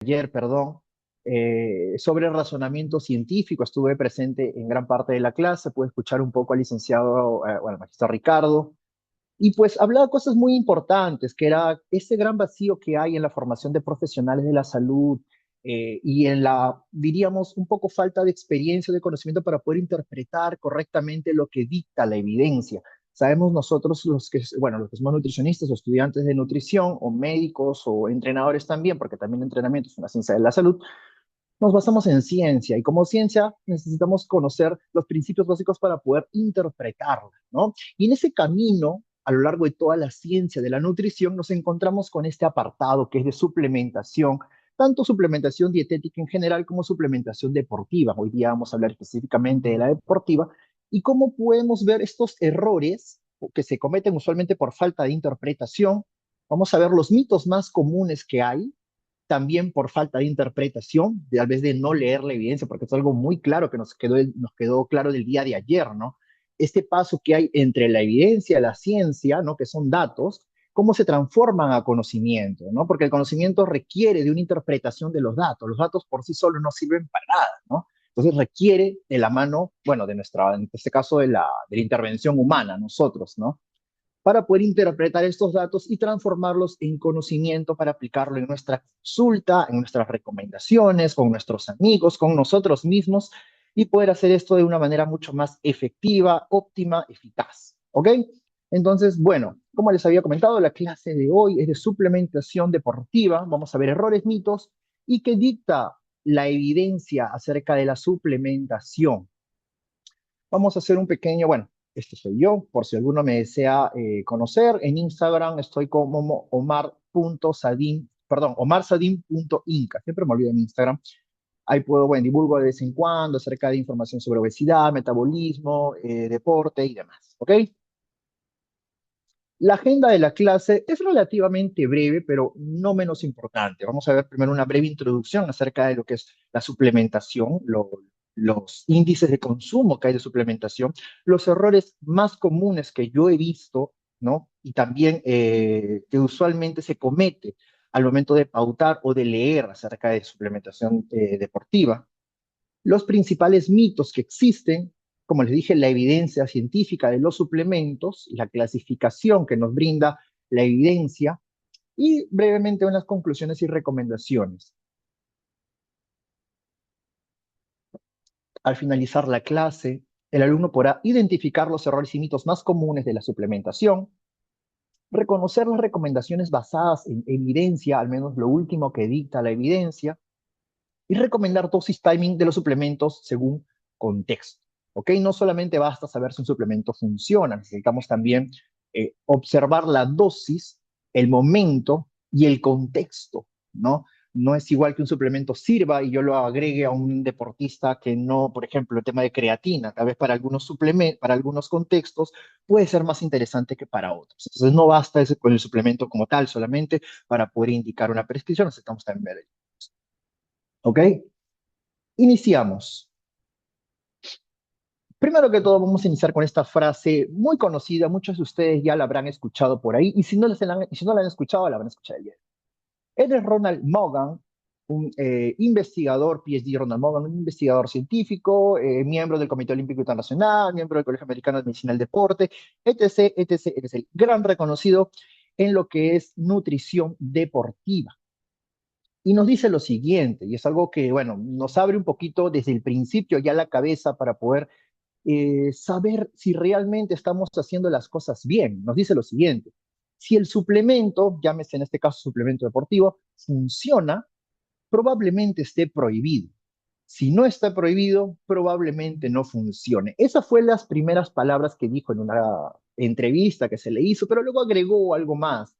ayer, perdón, sobre razonamiento científico. Estuve presente en gran parte de la clase, pude escuchar un poco al licenciado, bueno, al magistrado Ricardo, y pues hablaba cosas muy importantes, que era ese gran vacío que hay en la formación de profesionales de la salud y en la, diríamos, un poco falta de experiencia, de conocimiento para poder interpretar correctamente lo que dicta la evidencia. Sabemos nosotros los que, bueno, los que somos nutricionistas o estudiantes de nutrición o médicos o entrenadores también, porque también el entrenamiento es una ciencia de la salud, nos basamos en ciencia y como ciencia necesitamos conocer los principios básicos para poder interpretarla, ¿no? Y en ese camino, a lo largo de toda la ciencia de la nutrición, nos encontramos con este apartado que es de suplementación, tanto suplementación dietética en general como suplementación deportiva. Hoy día vamos a hablar específicamente de la deportiva y cómo podemos ver estos errores que se cometen usualmente por falta de interpretación. Vamos a ver los mitos más comunes que hay también por falta de interpretación, tal vez de no leer la evidencia, porque es algo muy claro que nos quedó claro del día de ayer, ¿no? Este paso que hay entre la evidencia y la ciencia, ¿no? Que son datos, cómo se transforman a conocimiento, ¿no? Porque el conocimiento requiere de una interpretación de los datos por sí solos no sirven para nada, ¿no? Entonces requiere de la mano, bueno, de nuestra, en este caso de la intervención humana, nosotros, ¿no? Para poder interpretar estos datos y transformarlos en conocimiento para aplicarlo en nuestra consulta, en nuestras recomendaciones, con nuestros amigos, con nosotros mismos y poder hacer esto de una manera mucho más efectiva, óptima, eficaz. ¿Ok? Entonces, bueno, como les había comentado, la clase de hoy es de suplementación deportiva. Vamos a ver errores, mitos y qué dicta la evidencia acerca de la suplementación. Vamos a hacer un pequeño, bueno, este soy yo, por si alguno me desea conocer. En Instagram estoy como omar.sadin, perdón, omarsadin.inca. Siempre me olvido en Instagram. Ahí puedo, bueno, divulgo de vez en cuando acerca de información sobre obesidad, metabolismo, deporte y demás. ¿Ok? La agenda de la clase es relativamente breve, pero no menos importante. Vamos a ver primero una breve introducción acerca de lo que es la suplementación, los índices de consumo que hay de suplementación, los errores más comunes que yo he visto, ¿no? Y también que usualmente se comete al momento de pautar o de leer acerca de suplementación deportiva, los principales mitos que existen, como les dije, la evidencia científica de los suplementos, la clasificación que nos brinda la evidencia y brevemente unas conclusiones y recomendaciones. Al finalizar la clase, el alumno podrá identificar los errores y mitos más comunes de la suplementación, reconocer las recomendaciones basadas en evidencia, al menos lo último que dicta la evidencia, y recomendar dosis timing de los suplementos según contexto. ¿Ok? No solamente basta saber si un suplemento funciona, necesitamos también observar la dosis, el momento y el contexto, ¿no? No es igual que un suplemento sirva y yo lo agregue a un deportista que no, por ejemplo, el tema de creatina, tal vez para algunos suplementos, para algunos contextos puede ser más interesante que para otros. Entonces no basta ese, con el suplemento como tal solamente para poder indicar una prescripción, necesitamos también ver. ¿Ok? Iniciamos. Primero que todo, vamos a iniciar con esta frase muy conocida. Muchos de ustedes ya la habrán escuchado por ahí. Y si no la han escuchado, la van a escuchar ayer. Él es Ronald Mogan, un investigador, PhD Ronald Mogan, un investigador científico, miembro del Comité Olímpico Internacional, miembro del Colegio Americano de Medicina del Deporte, etc., etc., etc. Gran reconocido en lo que es nutrición deportiva. Y nos dice lo siguiente, y es algo que, bueno, nos abre un poquito desde el principio ya la cabeza para poder saber si realmente estamos haciendo las cosas bien. Nos dice lo siguiente, si el suplemento, llámese en este caso suplemento deportivo, funciona, probablemente esté prohibido. Si no está prohibido, probablemente no funcione. Esas fueron las primeras palabras que dijo en una entrevista que se le hizo, pero luego agregó algo más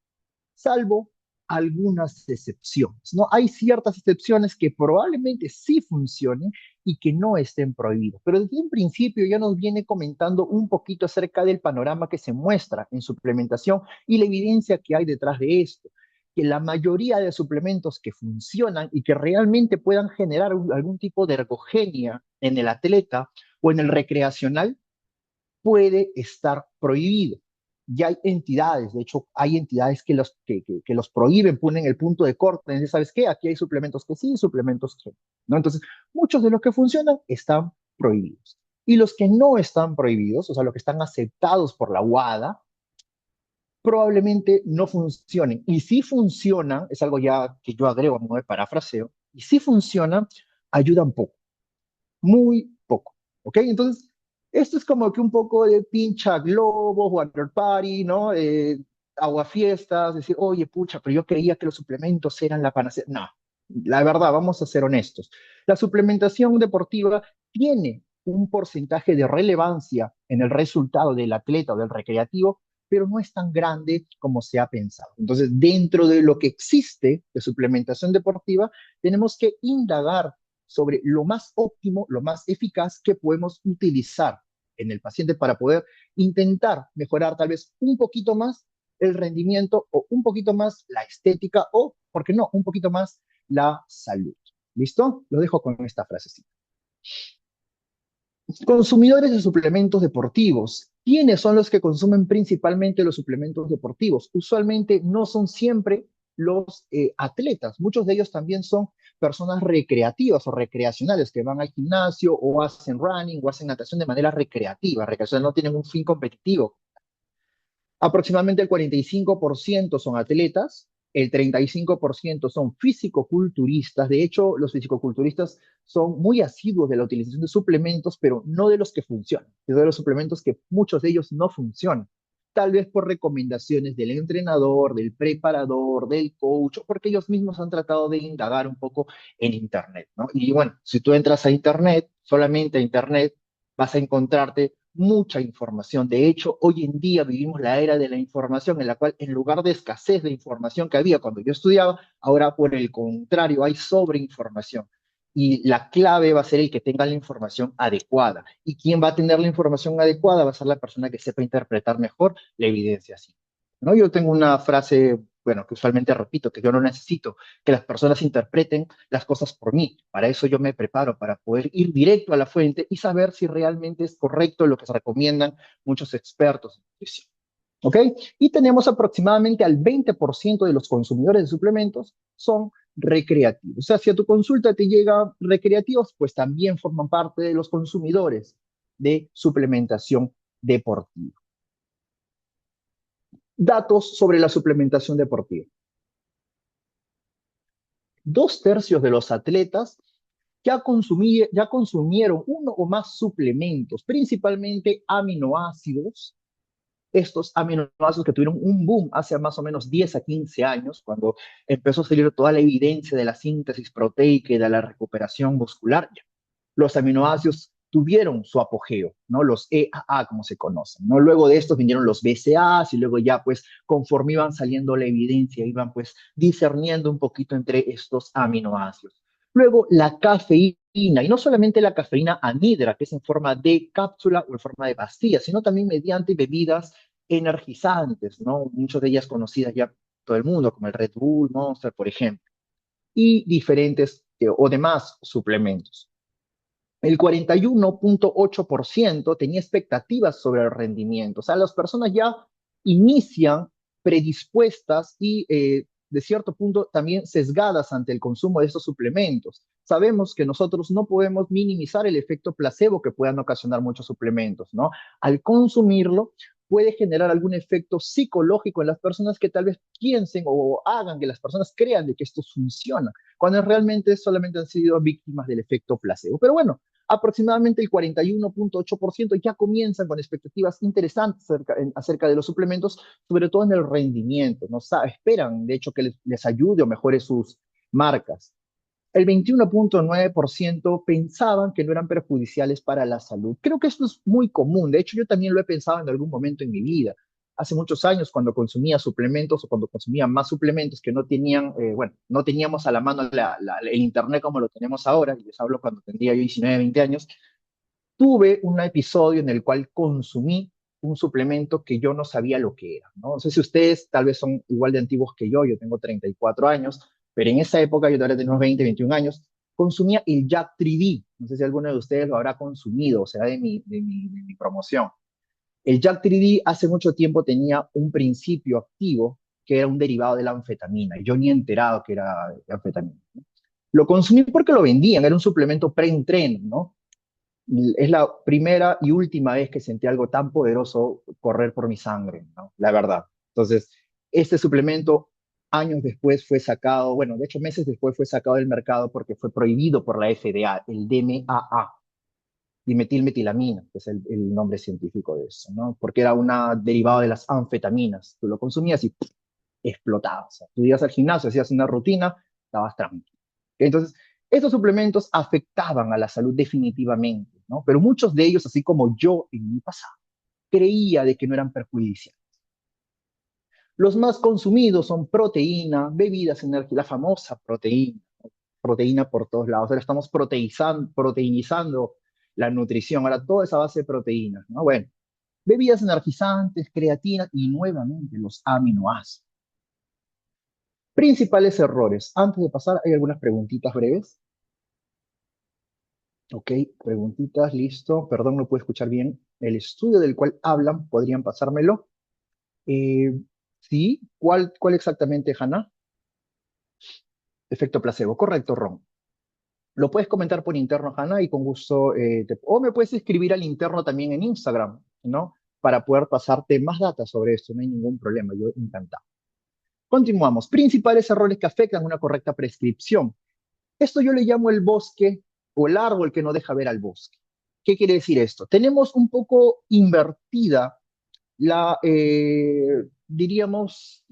salvo algunas excepciones, ¿no? Hay ciertas excepciones que probablemente sí funcionen y que no estén prohibidas, pero desde un principio ya nos viene comentando un poquito acerca del panorama que se muestra en suplementación y la evidencia que hay detrás de esto, que la mayoría de suplementos que funcionan y que realmente puedan generar algún tipo de ergogenia en el atleta o en el recreacional puede estar prohibido. ya hay entidades, de hecho hay entidades que los prohíben, ponen el punto de corte, y ¿sabes qué? Aquí hay suplementos que sí, suplementos que no. Entonces, muchos de los que funcionan están prohibidos. Y los que no están prohibidos, o sea, los que están aceptados por la WADA, probablemente no funcionen. Y si funcionan, es algo ya que yo agrego a modo de parafraseo, y si funcionan, ayudan poco, muy poco. ¿Ok? Entonces, esto es como que un poco de pincha globos, water party, ¿no? Aguafiestas, decir, oye, pucha, pero yo creía que los suplementos eran la panacea. No, la verdad, vamos a ser honestos. La suplementación deportiva tiene un porcentaje de relevancia en el resultado del atleta o del recreativo, pero no es tan grande como se ha pensado. Entonces, dentro de lo que existe de suplementación deportiva, tenemos que indagar sobre lo más óptimo, lo más eficaz que podemos utilizar en el paciente para poder intentar mejorar tal vez un poquito más el rendimiento o un poquito más la estética o, ¿por qué no?, un poquito más la salud. ¿Listo? Lo dejo con esta frasecita. Consumidores de suplementos deportivos. ¿Quiénes son los que consumen principalmente los suplementos deportivos? Usualmente no son siempre los atletas. Muchos de ellos también son personas recreativas o recreacionales que van al gimnasio o hacen running o hacen natación de manera recreativa. Recreación no tienen un fin competitivo. Aproximadamente el 45% son atletas, el 35% son fisicoculturistas. De hecho, los fisicoculturistas son muy asiduos de la utilización de suplementos, pero no de los que funcionan, sino de los suplementos que muchos de ellos no funcionan. Tal vez por recomendaciones del entrenador, del preparador, del coach, o porque ellos mismos han tratado de indagar un poco en Internet, ¿no? Y bueno, si tú entras a Internet, solamente a Internet, vas a encontrarte mucha información. De hecho, hoy en día vivimos la era de la información en la cual en lugar de escasez de información que había cuando yo estudiaba, ahora por el contrario hay sobreinformación. Y la clave va a ser el que tenga la información adecuada. ¿Y quién va a tener la información adecuada? Va a ser la persona que sepa interpretar mejor la evidencia. Así, ¿no? Yo tengo una frase, bueno, que usualmente repito, que yo no necesito que las personas interpreten las cosas por mí. Para eso yo me preparo, para poder ir directo a la fuente y saber si realmente es correcto lo que se recomiendan muchos expertos en nutrición. ¿Ok? Y tenemos aproximadamente al 20% de los consumidores de suplementos son recreativos. O sea, si a tu consulta te llegan recreativos, pues también forman parte de los consumidores de suplementación deportiva. Datos sobre la suplementación deportiva. 2/3 de los atletas ya consumieron uno o más suplementos, principalmente aminoácidos. Estos aminoácidos que tuvieron un boom hace más o menos 10 a 15 años, cuando empezó a salir toda la evidencia de la síntesis proteica y de la recuperación muscular. Los aminoácidos tuvieron su apogeo, ¿no? Los EAA, como se conocen, ¿no? Luego de estos vinieron los BCAAs y luego ya, pues, conforme iban saliendo la evidencia, iban, pues, discerniendo un poquito entre estos aminoácidos. Luego, la cafeína, y no solamente la cafeína anhidra, que es en forma de cápsula o en forma de pastilla, sino también mediante bebidas energizantes, ¿no? Muchas de ellas conocidas ya por todo el mundo, como el Red Bull, Monster, por ejemplo, y diferentes o demás suplementos. El 41.8% tenía expectativas sobre el rendimiento. O sea, las personas ya inician predispuestas y de cierto punto también sesgadas ante el consumo de estos suplementos. Sabemos que nosotros no podemos minimizar el efecto placebo que puedan ocasionar muchos suplementos, ¿no? Al consumirlo puede generar algún efecto psicológico en las personas que tal vez piensen o hagan que las personas crean de que esto funciona, cuando realmente solamente han sido víctimas del efecto placebo. Pero bueno, aproximadamente el 41.8% ya comienzan con expectativas interesantes acerca de los suplementos, sobre todo en el rendimiento, ¿no? Esperan, de hecho, que les ayude o mejore sus marcas. El 21.9% pensaban que no eran perjudiciales para la salud. Creo que esto es muy común. De hecho, yo también lo he pensado en algún momento en mi vida. Hace muchos años, cuando consumía suplementos o cuando consumía más suplementos que no tenían, bueno, no teníamos a la mano el Internet como lo tenemos ahora, y les hablo cuando tendría yo 19, 20 años, tuve un episodio en el cual consumí un suplemento que yo no sabía lo que era, ¿no? No sé si ustedes tal vez son igual de antiguos que yo tengo 34 años, pero en esa época, yo todavía tenía unos 20, 21 años, consumía el Jack 3D. No sé si alguno de ustedes lo habrá consumido, o sea, de mi promoción. El Jack 3D hace mucho tiempo tenía un principio activo que era un derivado de la anfetamina. Yo ni he enterado que era anfetamina. Lo consumí porque lo vendían, era un suplemento pre-entreno, ¿no? Es la primera y última vez que sentí algo tan poderoso correr por mi sangre, ¿no? La verdad. Entonces, este suplemento años después fue sacado, bueno, de hecho meses después fue sacado del mercado porque fue prohibido por la FDA, el DMAA, dimetilmetilamina, que es el nombre científico de eso, ¿no? Porque era una derivada de las anfetaminas. Tú lo consumías y ¡pum! Explotaba. O sea, tú ibas al gimnasio, hacías una rutina, estabas tranquilo. Entonces, estos suplementos afectaban a la salud definitivamente, ¿no? Pero muchos de ellos, así como yo en mi pasado, creía de que no eran perjudiciales. Los más consumidos son proteína, bebidas energéticas, la famosa proteína, proteína por todos lados. Ahora estamos proteinizando la nutrición, ahora todo es a base de proteínas, ¿no? Bueno, bebidas energizantes, creatina y nuevamente los aminoácidos. Principales errores. Antes de pasar, hay algunas preguntitas breves. Ok, preguntitas, listo. Perdón, no puedo escuchar bien el estudio del cual hablan. ¿Podrían pasármelo? Eh, sí, ¿cuál exactamente, Hannah? Efecto placebo. Correcto, Ron. Lo puedes comentar por interno, Hannah, y con gusto, o me puedes escribir al interno también en Instagram, ¿no? Para poder pasarte más datos sobre esto. No hay ningún problema, yo encantado. Continuamos. Principales errores que afectan una correcta prescripción. Esto yo le llamo el bosque o el árbol que no deja ver al bosque. ¿Qué quiere decir esto? Tenemos un poco invertida la, diríamos,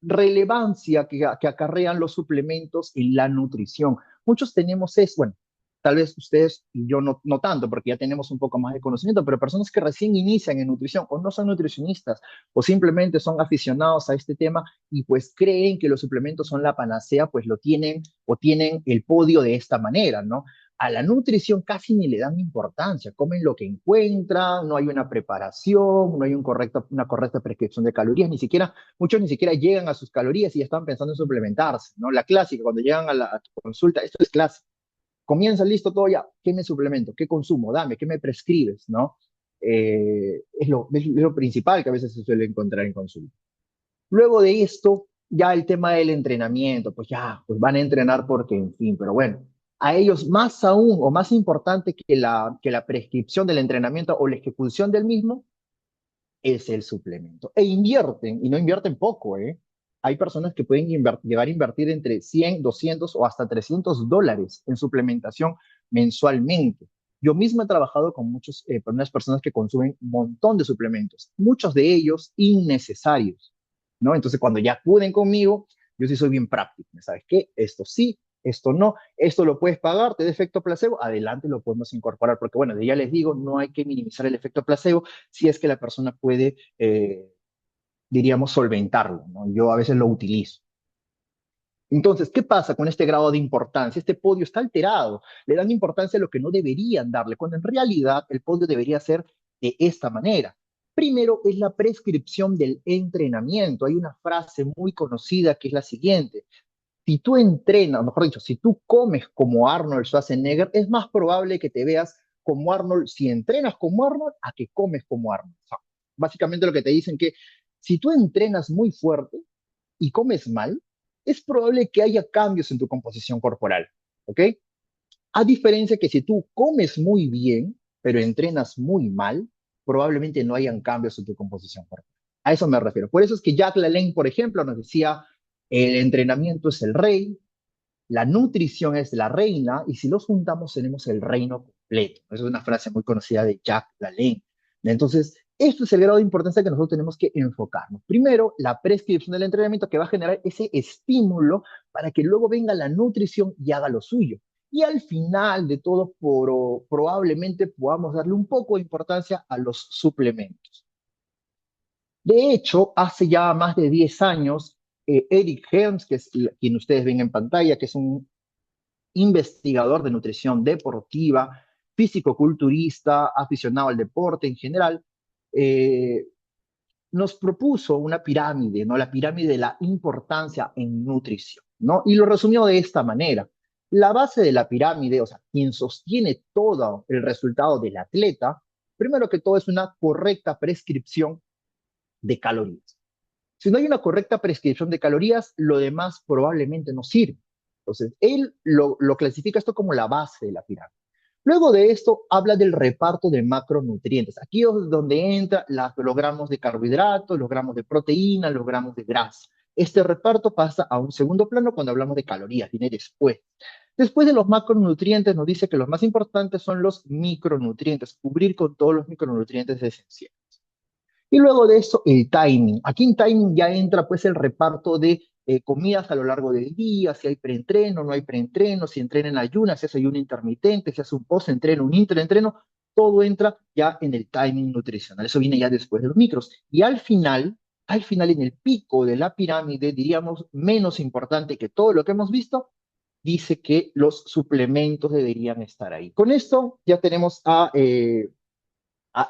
relevancia que acarrean los suplementos en la nutrición. Muchos tenemos eso, bueno, tal vez ustedes y yo no tanto, porque ya tenemos un poco más de conocimiento, pero personas que recién inician en nutrición o no son nutricionistas o simplemente son aficionados a este tema y pues creen que los suplementos son la panacea, pues lo tienen o tienen el podio de esta manera, ¿no? A la nutrición casi ni le dan importancia, comen lo que encuentran, no hay una preparación, no hay una correcta prescripción de calorías, ni siquiera muchos ni siquiera llegan a sus calorías y ya están pensando en suplementarse, ¿no? La clásica, cuando llegan a tu consulta, esto es clásico. Comienza listo todo ya, ¿qué me suplemento? ¿Qué consumo? Dame, ¿qué me prescribes? ¿No? Es lo principal que a veces se suele encontrar en consulta. Luego de esto, ya el tema del entrenamiento, pues ya, pues van a entrenar porque, en fin, pero bueno, a ellos más aún o más importante que la prescripción del entrenamiento o la ejecución del mismo, es el suplemento. E invierten, y no invierten poco, ¿eh? Hay personas que pueden llegar a invertir entre 100, 200 o hasta $300 en suplementación mensualmente. Yo mismo he trabajado con unas personas que consumen un montón de suplementos, muchos de ellos innecesarios, ¿no? Entonces, cuando ya acuden conmigo, yo sí soy bien práctico. ¿Sabes qué? Esto sí, esto no, esto lo puedes pagar, te da efecto placebo, adelante lo podemos incorporar, porque bueno, ya les digo, no hay que minimizar el efecto placebo si es que la persona puede, diríamos, solventarlo, ¿no? Yo a veces lo utilizo. Entonces, ¿qué pasa con este grado de importancia? Este podio está alterado, le dan importancia a lo que no deberían darle, cuando en realidad el podio debería ser de esta manera. Primero es la prescripción del entrenamiento. Hay una frase muy conocida que es la siguiente: si tú entrenas, mejor dicho, si tú comes como Arnold Schwarzenegger, es más probable que te veas como Arnold si entrenas como Arnold a que comes como Arnold. O sea, básicamente lo que te dicen que si tú entrenas muy fuerte y comes mal, es probable que haya cambios en tu composición corporal, ¿ok? A diferencia que si tú comes muy bien, pero entrenas muy mal, probablemente no hayan cambios en tu composición corporal. A eso me refiero. Por eso es que Jack LaLanne, por ejemplo, nos decía, el entrenamiento es el rey, la nutrición es la reina, y si los juntamos tenemos el reino completo. Esa es una frase muy conocida de Jack LaLanne. Entonces, esto es el grado de importancia que nosotros tenemos que enfocarnos. Primero, la prescripción del entrenamiento que va a generar ese estímulo para que luego venga la nutrición y haga lo suyo. Y al final de todo, probablemente podamos darle un poco de importancia a los suplementos. De hecho, hace ya más de 10 años, Eric Helms, que es quien ustedes ven en pantalla, que es un investigador de nutrición deportiva, físico-culturista, aficionado al deporte en general, eh, nos propuso una pirámide, ¿no? La pirámide de la importancia en nutrición, ¿no? Y lo resumió de esta manera. La base de la pirámide, o sea, quien sostiene todo el resultado del atleta, Primero que todo es una correcta prescripción de calorías. Si no hay una correcta prescripción de calorías, lo demás probablemente no sirve. Entonces, él lo clasifica esto como la base de la pirámide. Luego de esto, habla del reparto de macronutrientes. Aquí es donde entra los gramos de carbohidratos, los gramos de proteína, los gramos de grasa. Este reparto pasa a un segundo plano cuando hablamos de calorías, viene después. Después de los macronutrientes, nos dice que los más importantes son los micronutrientes, cubrir con todos los micronutrientes esenciales. Y luego de eso, el timing. Aquí en timing ya entra pues el reparto de comidas a lo largo del día, si hay preentreno, no hay preentreno, si entrena en ayunas, si hace ayuno intermitente, si hace un post-entreno, un intraentreno, todo entra ya en el timing nutricional. Eso viene ya después de los micros. Y al final en el pico de la pirámide, diríamos menos importante que todo lo que hemos visto, dice que los suplementos deberían estar ahí. Con esto ya tenemos a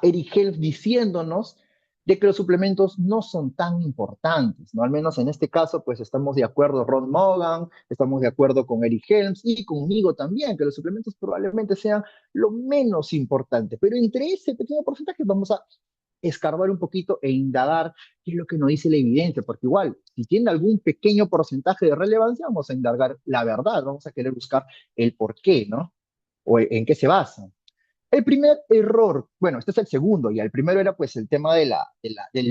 Eric Helf diciéndonos de que los suplementos no son tan importantes, ¿no? Al menos en este caso, pues estamos de acuerdo Ron Mogan, estamos de acuerdo con Eric Helms y conmigo también, que los suplementos probablemente sean lo menos importante, pero entre ese pequeño porcentaje vamos a escarbar un poquito e indagar qué es lo que nos dice la evidencia, porque igual, si tiene algún pequeño porcentaje de relevancia, vamos a indagar la verdad, vamos a querer buscar el por qué, ¿no? O en qué se basa. El primer error, bueno, este es el segundo, y el primero era pues el tema del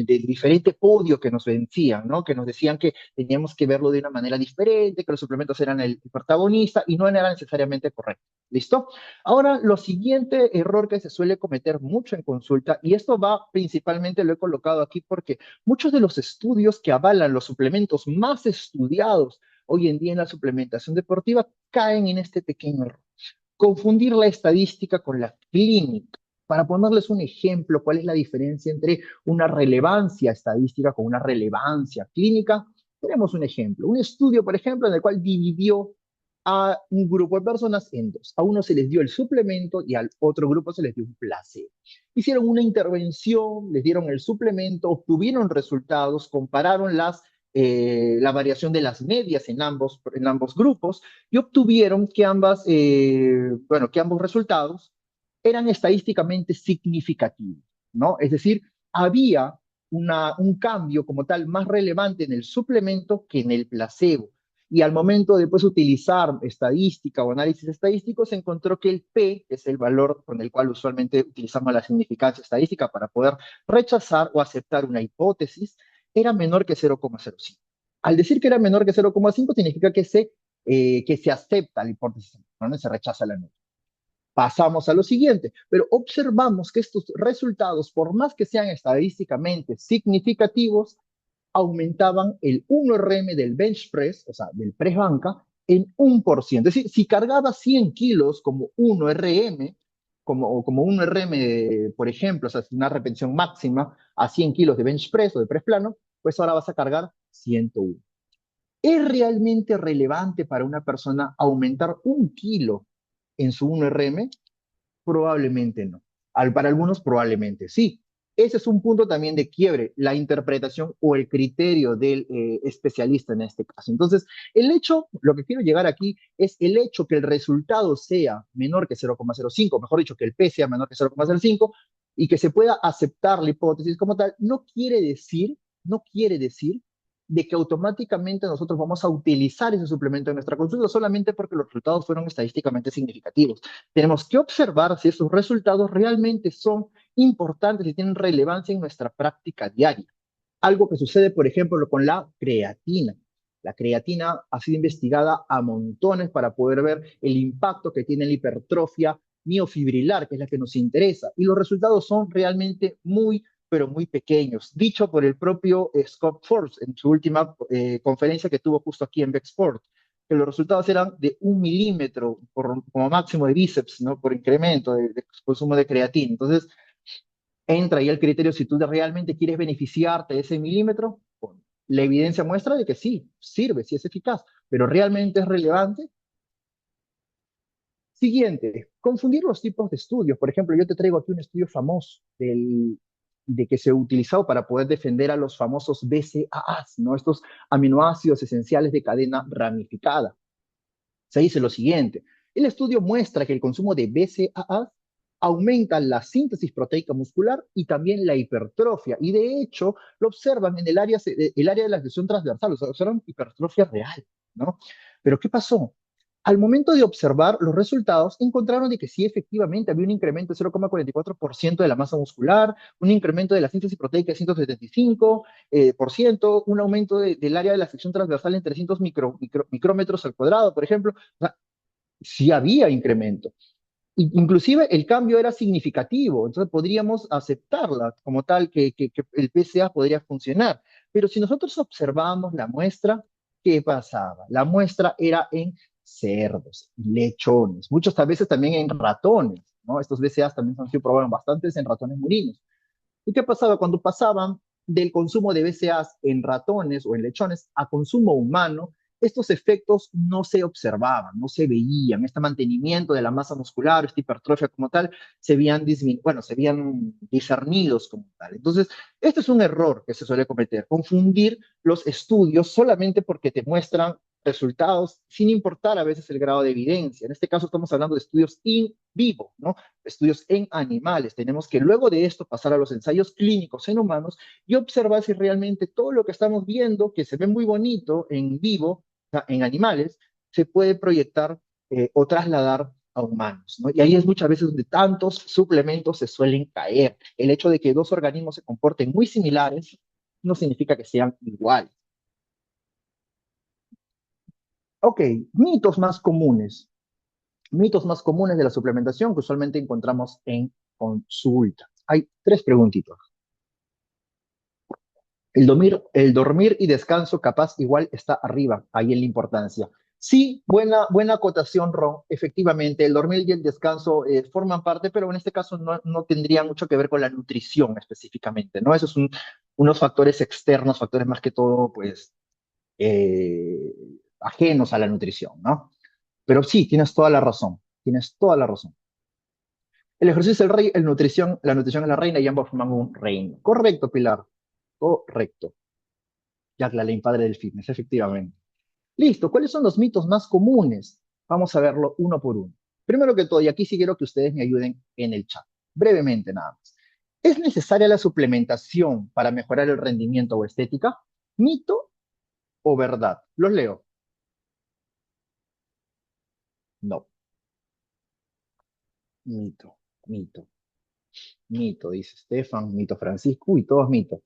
diferente podio que nos vencían, ¿no? Que nos decían que teníamos que verlo de una manera diferente, que los suplementos eran el protagonista y no era necesariamente correcto. ¿Listo? Ahora, lo siguiente error que se suele cometer mucho en consulta, y esto va principalmente, lo he colocado aquí porque muchos de los estudios que avalan los suplementos más estudiados hoy en día en la suplementación deportiva caen en este pequeño error: confundir la estadística con la clínica. Para ponerles un ejemplo, ¿cuál es la diferencia entre una relevancia estadística con una relevancia clínica? Tenemos un ejemplo, un estudio, por ejemplo, en el cual dividió a un grupo de personas en dos. A uno se les dio el suplemento y al otro grupo se les dio un placebo. Hicieron una intervención, les dieron el suplemento, obtuvieron resultados, compararon la variación de las medias en ambos grupos y obtuvieron que que ambos resultados eran estadísticamente significativos, ¿no? Es decir, había un cambio como tal más relevante en el suplemento que en el placebo. Y al momento de pues, utilizar estadística o análisis estadístico, se encontró que el P, que es el valor con el cual usualmente utilizamos la significancia estadística para poder rechazar o aceptar una hipótesis, era menor que 0,05. Al decir que era menor que 0,5 significa que se acepta la hipótesis, no se rechaza la nota. Pasamos a lo siguiente, pero observamos que estos resultados, por más que sean estadísticamente significativos, aumentaban el 1RM del bench press, o sea, del press banca, en 1%. Es decir, si cargaba 100 kilos como 1RM, como 1RM, por ejemplo, o sea, una repetición máxima a 100 kilos de bench press o de press plano, pues ahora vas a cargar 101. ¿Es realmente relevante para una persona aumentar 1 kilo en su 1RM? Probablemente no. Para algunos probablemente sí. Ese es un punto también de quiebre, la interpretación o el criterio del especialista en este caso. Entonces, lo que quiero llegar aquí es el hecho que el resultado sea menor que 0,05, mejor dicho, que el P sea menor que 0,05 y que se pueda aceptar la hipótesis como tal, no quiere decir de que automáticamente nosotros vamos a utilizar ese suplemento en nuestra consulta solamente porque los resultados fueron estadísticamente significativos. Tenemos que observar si esos resultados realmente son importantes y tienen relevancia en nuestra práctica diaria. Algo que sucede, por ejemplo, con la creatina. La creatina ha sido investigada a montones para poder ver el impacto que tiene la hipertrofia miofibrilar, que es la que nos interesa, y los resultados son realmente muy, pero muy pequeños. Dicho por el propio Scott Forbes en su última conferencia que tuvo justo aquí en Bexport, que los resultados eran de 1 milímetro como máximo de bíceps, ¿no? Por incremento de consumo de creatina. Entonces, entra ahí el criterio si tú realmente quieres beneficiarte de ese milímetro. Bueno, la evidencia muestra de que sí, sirve, sí es eficaz, pero realmente es relevante. Siguiente, confundir los tipos de estudios. Por ejemplo, yo te traigo aquí un estudio famoso de que se ha utilizado para poder defender a los famosos BCAAs, ¿no? Estos aminoácidos esenciales de cadena ramificada. Se dice lo siguiente: el estudio muestra que el consumo de BCAAs aumenta la síntesis proteica muscular y también la hipertrofia. Y de hecho, lo observan en el área de la sección transversal, o sea, observan hipertrofia real, ¿no? Pero ¿qué pasó? Al momento de observar los resultados, encontraron de que sí, efectivamente, había un incremento de 0,44% de la masa muscular, un incremento de la síntesis proteica de 175%, un aumento del área de la sección transversal en 300 micrómetros al cuadrado, por ejemplo. O sea, sí había incremento. Inclusive el cambio era significativo, entonces podríamos aceptarla como tal que el PSA podría funcionar. Pero si nosotros observábamos la muestra, ¿qué pasaba? La muestra era en cerdos, lechones, muchas veces también en ratones, ¿no? Estos BCAs también han sido probados bastantes en ratones murinos. ¿Y qué pasaba? Cuando pasaban del consumo de BCAAs en ratones o en lechones a consumo humano, estos efectos no se observaban, no se veían. Este mantenimiento de la masa muscular, esta hipertrofia como tal, se veían discernidos como tal. Entonces, este es un error que se suele cometer, confundir los estudios solamente porque te muestran resultados sin importar a veces el grado de evidencia. En este caso estamos hablando de estudios in vivo, ¿no? Estudios en animales. Tenemos que luego de esto pasar a los ensayos clínicos en humanos y observar si realmente todo lo que estamos viendo, que se ve muy bonito en vivo, o sea, en animales, se puede proyectar o trasladar a humanos, ¿no? Y ahí es muchas veces donde tantos suplementos se suelen caer. El hecho de que dos organismos se comporten muy similares no significa que sean iguales. Ok, mitos más comunes. Mitos más comunes de la suplementación que usualmente encontramos en consulta. Hay tres preguntitas. El dormir y descanso capaz igual está arriba, ahí en la importancia. Sí, buena acotación, Ron. Efectivamente, el dormir y el descanso forman parte, pero en este caso no tendrían mucho que ver con la nutrición específicamente, ¿no? Esos son unos factores externos, factores más que todo, pues, eh, ajenos a la nutrición, ¿no? Pero sí, tienes toda la razón, tienes toda la razón. El ejercicio es el rey, la nutrición es la reina y ambos forman un reino. Correcto, Pilar, correcto. Jack LaLanne, padre del fitness, efectivamente. Listo, ¿cuáles son los mitos más comunes? Vamos a verlo uno por uno. Primero que todo, y aquí sí quiero que ustedes me ayuden en el chat, brevemente nada más. ¿Es necesaria la suplementación para mejorar el rendimiento o estética? ¿Mito o verdad? Los leo. No, mito, mito, mito, dice Stefan, mito Francisco, y todos mito.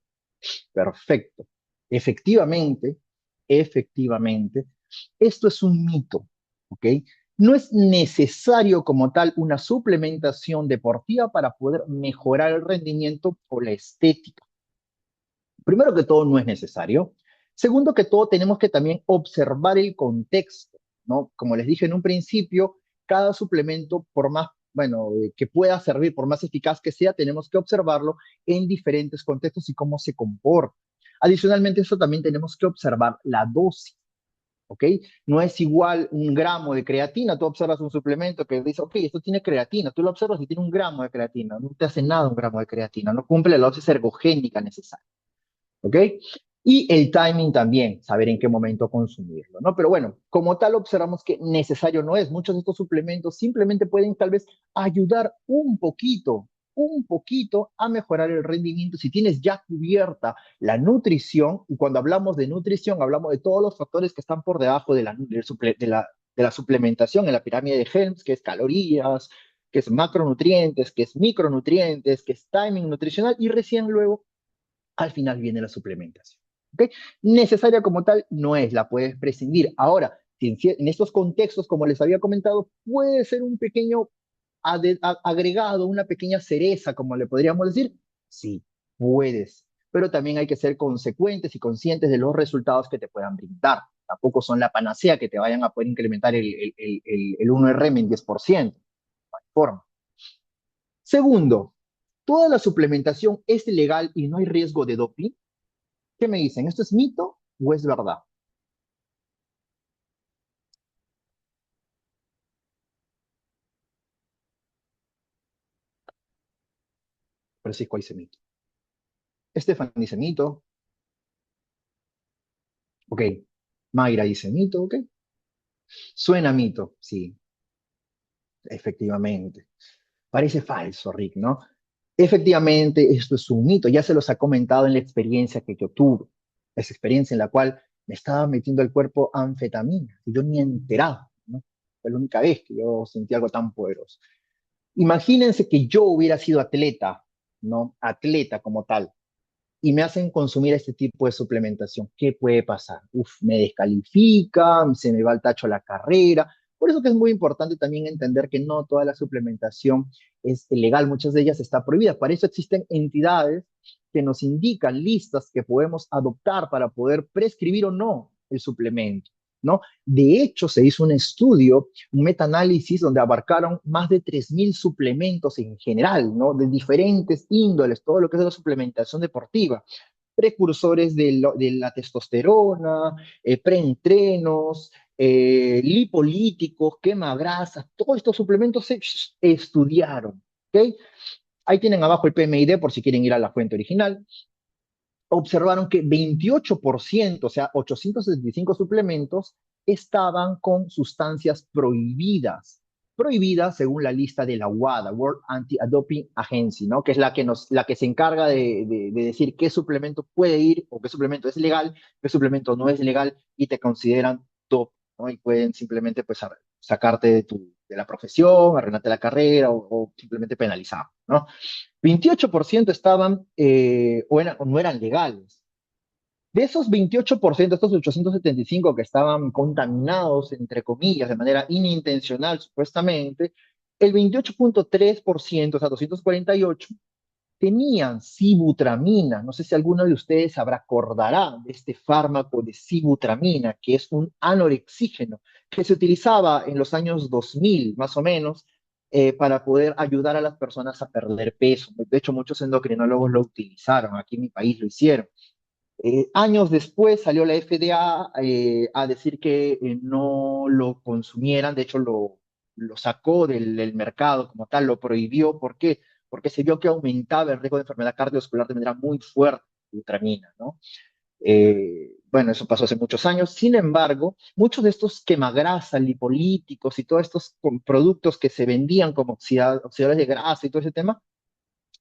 Perfecto. Efectivamente, efectivamente, esto es un mito, ¿ok? No es necesario como tal una suplementación deportiva para poder mejorar el rendimiento o la estética. Primero que todo, no es necesario. Segundo que todo, tenemos que también observar el contexto, ¿no? Como les dije en un principio, cada suplemento, por más, bueno, que pueda servir, por más eficaz que sea, tenemos que observarlo en diferentes contextos y cómo se comporta. Adicionalmente, eso también tenemos que observar la dosis. ¿Ok? No es igual un gramo de creatina, tú observas un suplemento que dice, ok, esto tiene creatina, tú lo observas y tiene un gramo de creatina, no te hace nada un gramo de creatina, no cumple la dosis ergogénica necesaria. ¿Ok? Y el timing también, saber en qué momento consumirlo, ¿no? Pero bueno, como tal observamos que necesario no es. Muchos de estos suplementos simplemente pueden tal vez ayudar un poquito a mejorar el rendimiento si tienes ya cubierta la nutrición. Y cuando hablamos de nutrición, hablamos de todos los factores que están por debajo de la suplementación en la pirámide de Helms, que es calorías, que es macronutrientes, que es micronutrientes, que es timing nutricional y recién luego al final viene la suplementación. ¿Okay? Necesaria como tal no es, la puedes prescindir. Ahora, si en estos contextos, como les había comentado, puede ser un pequeño agregado, una pequeña cereza, como le podríamos decir, sí, puedes. Pero también hay que ser consecuentes y conscientes de los resultados que te puedan brindar. Tampoco son la panacea que te vayan a poder incrementar el 1RM en 10%. No hay forma. Segundo, ¿toda la suplementación es legal y no hay riesgo de doping? ¿Qué me dicen? ¿Esto es mito o es verdad? Francisco dice mito. Estefan dice mito. Ok. Mayra dice mito. Ok. Suena mito. Sí, efectivamente. Parece falso, Rick, ¿no? Efectivamente, esto es un mito, ya se los ha comentado en la experiencia que yo tuve, esa experiencia en la cual me estaba metiendo al cuerpo anfetamina y yo ni enterado, ¿no? Fue la única vez que yo sentí algo tan poderoso. Imagínense que yo hubiera sido atleta, ¿no? Atleta como tal, y me hacen consumir este tipo de suplementación. ¿Qué puede pasar? Uf, me descalifica, se me va al tacho la carrera. Por eso que es muy importante también entender que no toda la suplementación es legal, muchas de ellas está prohibida. Para eso existen entidades que nos indican listas que podemos adoptar para poder prescribir o no el suplemento, ¿no? De hecho, se hizo un estudio, un metaanálisis donde abarcaron más de 3.000 suplementos en general, ¿no? De diferentes índoles, todo lo que es la suplementación deportiva, precursores de la testosterona, preentrenos, lipolíticos, quemagrasas, todos estos suplementos se estudiaron, ¿ok? Ahí tienen abajo el PMID por si quieren ir a la fuente original. Observaron que 28%, o sea, 875 suplementos, estaban con sustancias prohibidas. Prohibidas según la lista de la WADA, World Anti-Doping Agency, ¿no? Que es la que se encarga de decir qué suplemento puede ir o qué suplemento es legal, qué suplemento no es legal y te consideran top, ¿no? Y pueden simplemente pues, sacarte de la profesión, arruinarte la carrera o simplemente penalizar, ¿no? 28% estaban o no eran legales. De esos 28%, estos 875 que estaban contaminados, entre comillas, de manera inintencional, supuestamente, el 28,3%, o sea, 248, tenían sibutramina. No sé si alguno de ustedes sabrá, acordará de este fármaco de sibutramina, que es un anorexígeno, que se utilizaba en los años 2000, más o menos, para poder ayudar a las personas a perder peso. De hecho, muchos endocrinólogos lo utilizaron, aquí en mi país lo hicieron. Años después salió la FDA a decir que no lo consumieran, de hecho lo sacó del mercado como tal, lo prohibió. ¿Por qué? Porque se vio que aumentaba el riesgo de enfermedad cardiovascular de manera muy fuerte, Ultramina, ¿no? Bueno, eso pasó hace muchos años. Sin embargo, muchos de estos quemagrasas, lipolíticos y todos estos productos que se vendían como oxidadores de grasa y todo ese tema,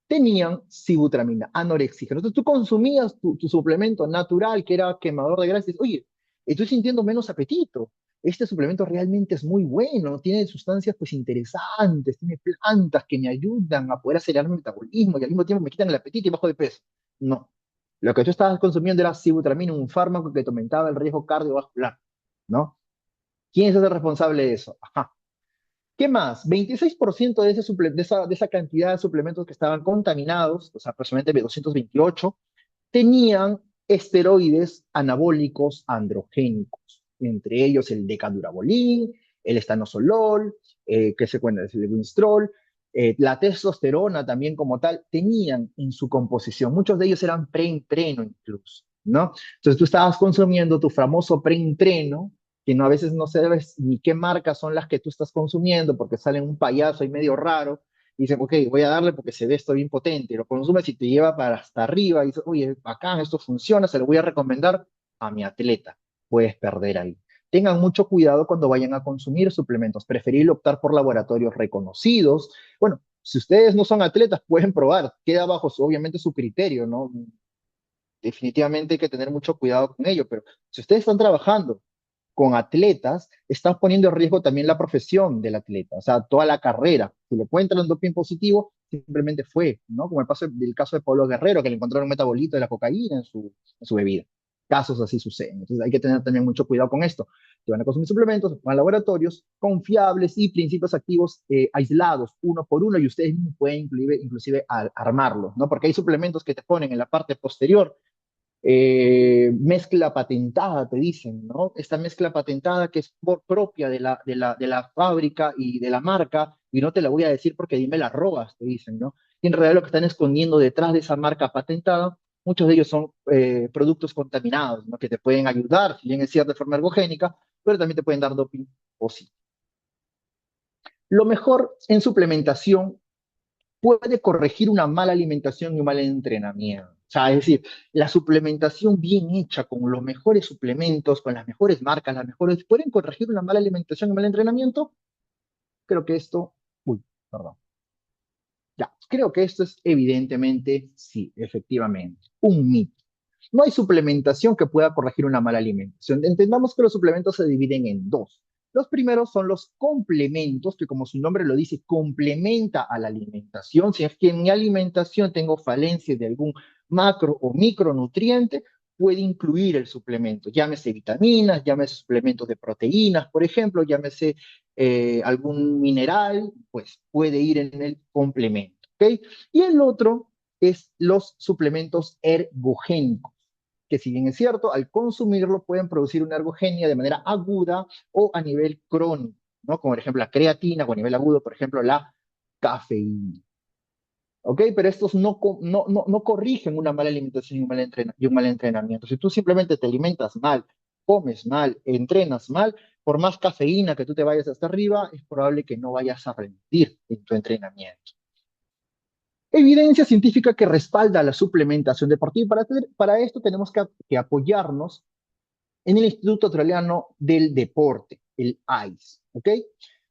tenían sibutramina, anorexígeno. Entonces tú consumías tu suplemento natural que era quemador de grasa y dices, oye, estoy sintiendo menos apetito. Este suplemento realmente es muy bueno, tiene sustancias pues interesantes, tiene plantas que me ayudan a poder acelerar mi metabolismo y al mismo tiempo me quitan el apetito y bajo de peso. No, lo que tú estabas consumiendo era sibutramina, un fármaco que te aumentaba el riesgo cardiovascular, ¿no? ¿Quién es el responsable de eso? Ajá. ¿Qué más? 26% de esa cantidad de suplementos que estaban contaminados, o sea, aproximadamente 228, tenían esteroides anabólicos androgénicos, entre ellos el decadurabolin, el estanosolol, que se cuenta es el winstrol, la testosterona también como tal, tenían en su composición, muchos de ellos eran preentreno incluso, ¿no? Entonces tú estabas consumiendo tu famoso preentreno, que no, a veces no sabes ni qué marcas son las que tú estás consumiendo, porque sale un payaso ahí medio raro, y dicen, ok, voy a darle porque se ve esto bien potente, y lo consumes y te lleva para hasta arriba, y dices, oye, bacán, esto funciona, se lo voy a recomendar a mi atleta, puedes perder ahí. Tengan mucho cuidado cuando vayan a consumir suplementos, preferible optar por laboratorios reconocidos. Bueno, si ustedes no son atletas, pueden probar, queda bajo obviamente su criterio, ¿no? Definitivamente hay que tener mucho cuidado con ello, pero si ustedes están trabajando con atletas, están poniendo en riesgo también la profesión del atleta, o sea, toda la carrera. Si le encuentran un doping positivo, simplemente fue, ¿no? Como el caso de Pablo Guerrero, que le encontraron un metabolito de la cocaína en su bebida. Casos así suceden. Entonces hay que tener también mucho cuidado con esto. Si van a consumir suplementos, van a laboratorios confiables y principios activos aislados, uno por uno, y ustedes pueden inclusive armarlos, ¿no? Porque hay suplementos que te ponen en la parte posterior mezcla patentada, te dicen, ¿no? Esta mezcla patentada que es propia de la fábrica y de la marca, y no te la voy a decir porque dime la robas, te dicen, ¿no? Y en realidad lo que están escondiendo detrás de esa marca patentada, muchos de ellos son productos contaminados, ¿no? Que te pueden ayudar, si bien es cierto, de forma ergogénica, pero también te pueden dar doping positivo. Lo mejor en suplementación puede corregir una mala alimentación y un mal entrenamiento. O sea, es decir, la suplementación bien hecha con los mejores suplementos, con las mejores marcas, las mejores, pueden corregir una mala alimentación y un mal entrenamiento. Creo que esto, uy, perdón. Ya, creo que esto es evidentemente, sí, efectivamente, un mito. No hay suplementación que pueda corregir una mala alimentación. Entendamos que los suplementos se dividen en dos. Los primeros son los complementos, que como su nombre lo dice, complementa a la alimentación. Si es que en mi alimentación tengo falencia de algún macro o micronutriente, puede incluir el suplemento. Llámese vitaminas, llámese suplementos de proteínas, por ejemplo, llámese algún mineral, pues puede ir en el complemento. ¿Ok? Y el otro es los suplementos ergogénicos, que si bien es cierto, al consumirlo pueden producir una ergogenia de manera aguda o a nivel crónico, ¿no? Como por ejemplo la creatina o a nivel agudo, por ejemplo, la cafeína. ¿Ok? Pero estos no corrigen una mala alimentación y un mal entrenamiento. Si tú simplemente te alimentas mal, comes mal, entrenas mal, por más cafeína que tú te vayas hasta arriba, es probable que no vayas a rendir en tu entrenamiento. Evidencia científica que respalda la suplementación deportiva. Para esto tenemos que apoyarnos en el Instituto Australiano del Deporte, el ICE, ¿ok?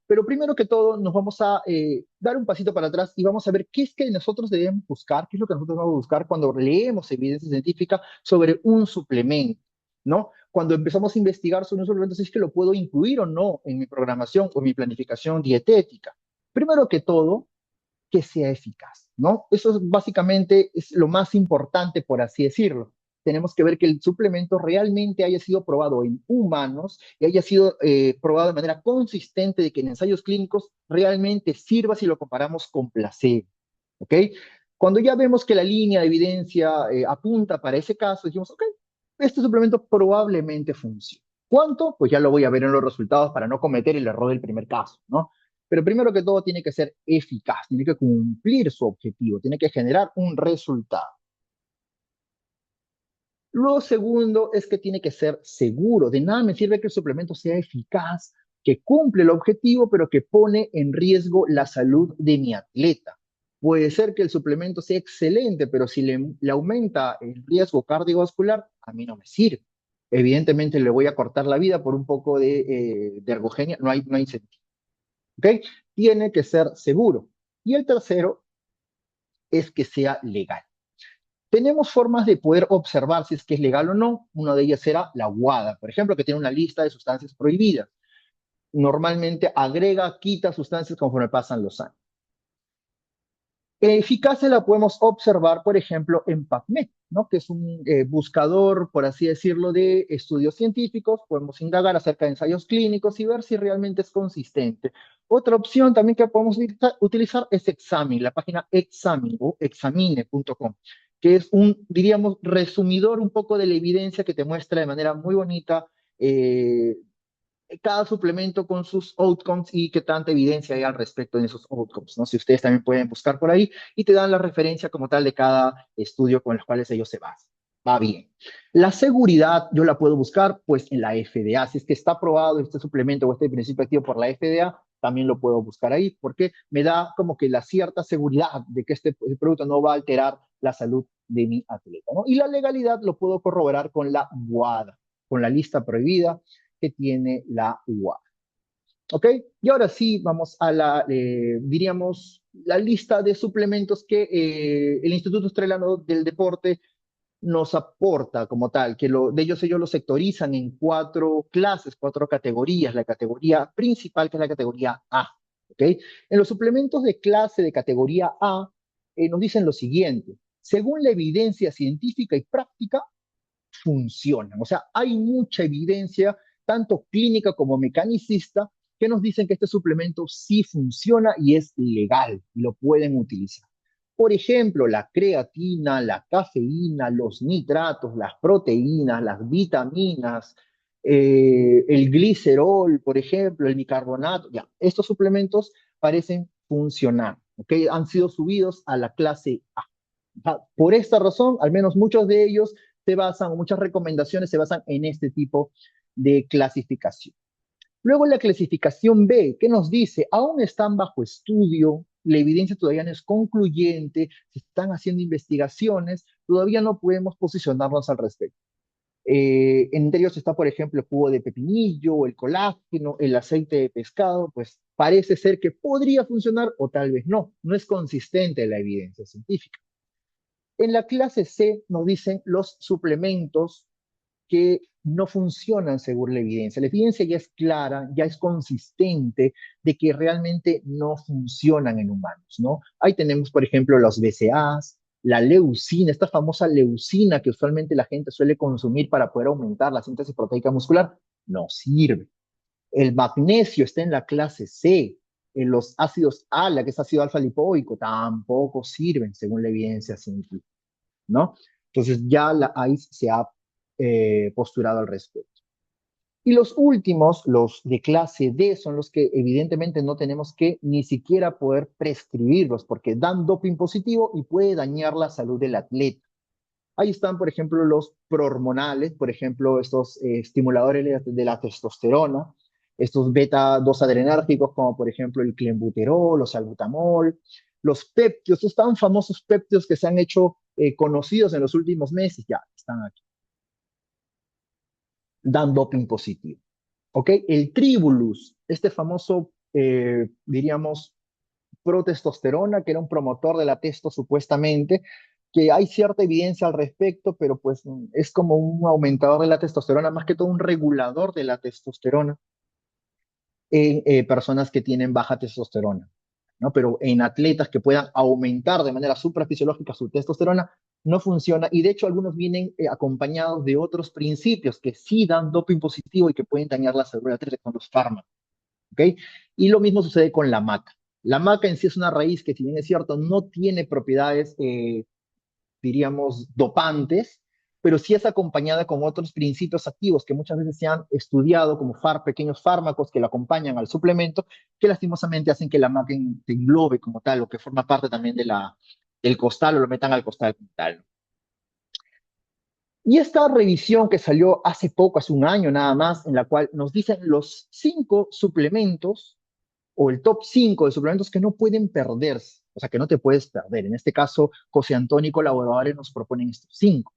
Pero primero que todo nos vamos a dar un pasito para atrás y vamos a ver qué es que nosotros debemos buscar, qué es lo que nosotros vamos a buscar cuando leemos evidencia científica sobre un suplemento, ¿no? Cuando empezamos a investigar sobre un suplemento, si es que lo puedo incluir o no en mi programación o mi planificación dietética. Primero que todo, que sea eficaz, ¿no? Eso es básicamente es lo más importante, por así decirlo. Tenemos que ver que el suplemento realmente haya sido probado en humanos y haya sido probado de manera consistente de que en ensayos clínicos realmente sirva si lo comparamos con placebo, ¿ok? Cuando ya vemos que la línea de evidencia apunta para ese caso, decimos, ok, este suplemento probablemente funciona. ¿Cuánto? Pues ya lo voy a ver en los resultados para no cometer el error del primer caso, ¿no? Pero primero que todo tiene que ser eficaz, tiene que cumplir su objetivo, tiene que generar un resultado. Lo segundo es que tiene que ser seguro. De nada me sirve que el suplemento sea eficaz, que cumple el objetivo, pero que pone en riesgo la salud de mi atleta. Puede ser que el suplemento sea excelente, pero si le aumenta el riesgo cardiovascular, a mí no me sirve. Evidentemente le voy a cortar la vida por un poco de ergogenia, no hay sentido. ¿Ok? Tiene que ser seguro. Y el tercero es que sea legal. Tenemos formas de poder observar si es que es legal o no. Una de ellas será la WADA, por ejemplo, que tiene una lista de sustancias prohibidas. Normalmente agrega, quita sustancias conforme pasan los años. Eficacia la podemos observar, por ejemplo, en PubMed, ¿no? Que es un buscador, por así decirlo, de estudios científicos. Podemos indagar acerca de ensayos clínicos y ver si realmente es consistente. Otra opción también que podemos utilizar es Examine, la página Examine o examine.com, que es un, diríamos, resumidor un poco de la evidencia que te muestra de manera muy bonita cada suplemento con sus outcomes y qué tanta evidencia hay al respecto de esos outcomes, ¿no? Si ustedes también pueden buscar por ahí y te dan la referencia como tal de cada estudio con los cuales ellos se basan. Va bien. La seguridad yo la puedo buscar pues en la FDA. Si es que está aprobado este suplemento o este principio activo por la FDA, también lo puedo buscar ahí porque me da como que la cierta seguridad de que este producto no va a alterar la salud de mi atleta, ¿no? Y la legalidad lo puedo corroborar con la WADA, con la lista prohibida que tiene la UA. ¿Ok? Y ahora sí, vamos a la, diríamos, la lista de suplementos que el Instituto Australiano del Deporte nos aporta como tal, que de ellos lo sectorizan en cuatro clases, cuatro categorías. La categoría principal, que es la categoría A. ¿Ok? En los suplementos de clase de categoría A, nos dicen lo siguiente. Según la evidencia científica y práctica, funcionan. O sea, hay mucha evidencia, tanto clínica como mecanicista, que nos dicen que este suplemento sí funciona y es legal, y lo pueden utilizar. Por ejemplo, la creatina, la cafeína, los nitratos, las proteínas, las vitaminas, el glicerol, por ejemplo, el bicarbonato, ya, estos suplementos parecen funcionar, ¿ok? Han sido subidos a la clase A. Por esta razón, al menos muchos de ellos se basan, o muchas recomendaciones se basan en este tipo de clasificación. Luego la clasificación B, que nos dice, aún están bajo estudio, la evidencia todavía no es concluyente, se están haciendo investigaciones, todavía no podemos posicionarnos al respecto. Entre ellos está, por ejemplo, el jugo de pepinillo, el colágeno, el aceite de pescado, pues parece ser que podría funcionar o tal vez no. No es consistente la evidencia científica. En la clase C nos dicen los suplementos que no funcionan según la evidencia. La evidencia ya es clara, ya es consistente de que realmente no funcionan en humanos, ¿no? Ahí tenemos, por ejemplo, los BCAAs, la leucina, esta famosa leucina que usualmente la gente suele consumir para poder aumentar la síntesis proteica muscular, no sirve. El magnesio está en la clase C. En los ácidos ALA, que es ácido alfa lipoico, tampoco sirven según la evidencia científica, ¿no? Entonces ya la AIS se ha posturado al respecto. Y los últimos, los de clase D, son los que evidentemente no tenemos que ni siquiera poder prescribirlos porque dan doping positivo y puede dañar la salud del atleta. Ahí están, por ejemplo, los prohormonales, por ejemplo, estos estimuladores de la testosterona, estos beta-2 adrenérgicos, como por ejemplo el clenbuterol, los salbutamol, los péptidos, estos tan famosos péptidos que se han hecho conocidos en los últimos meses, ya están aquí, dan doping positivo. ¿Ok? El tribulus, este famoso, diríamos, protestosterona, que era un promotor de la testo supuestamente, que hay cierta evidencia al respecto, pero pues es como un aumentador de la testosterona, más que todo un regulador de la testosterona en personas que tienen baja testosterona, ¿no? Pero en atletas que puedan aumentar de manera suprafisiológica su testosterona, no funciona. Y de hecho, algunos vienen acompañados de otros principios que sí dan doping positivo y que pueden dañar la salud del atleta con los fármacos. ¿Ok? Y lo mismo sucede con la maca. La maca en sí es una raíz que, si bien es cierto, no tiene propiedades, diríamos, dopantes, pero sí es acompañada con otros principios activos que muchas veces se han estudiado como pequeños fármacos que la acompañan al suplemento, que lastimosamente hacen que la maca se englobe como tal, o que forma parte también del costal, o lo metan al costal como tal. Y esta revisión que salió hace poco, hace un año nada más, en la cual nos dicen los 5 suplementos o el top 5 de suplementos que no pueden perderse, o sea, que no te puedes perder. En este caso, José Antonio y colaboradores nos proponen estos 5.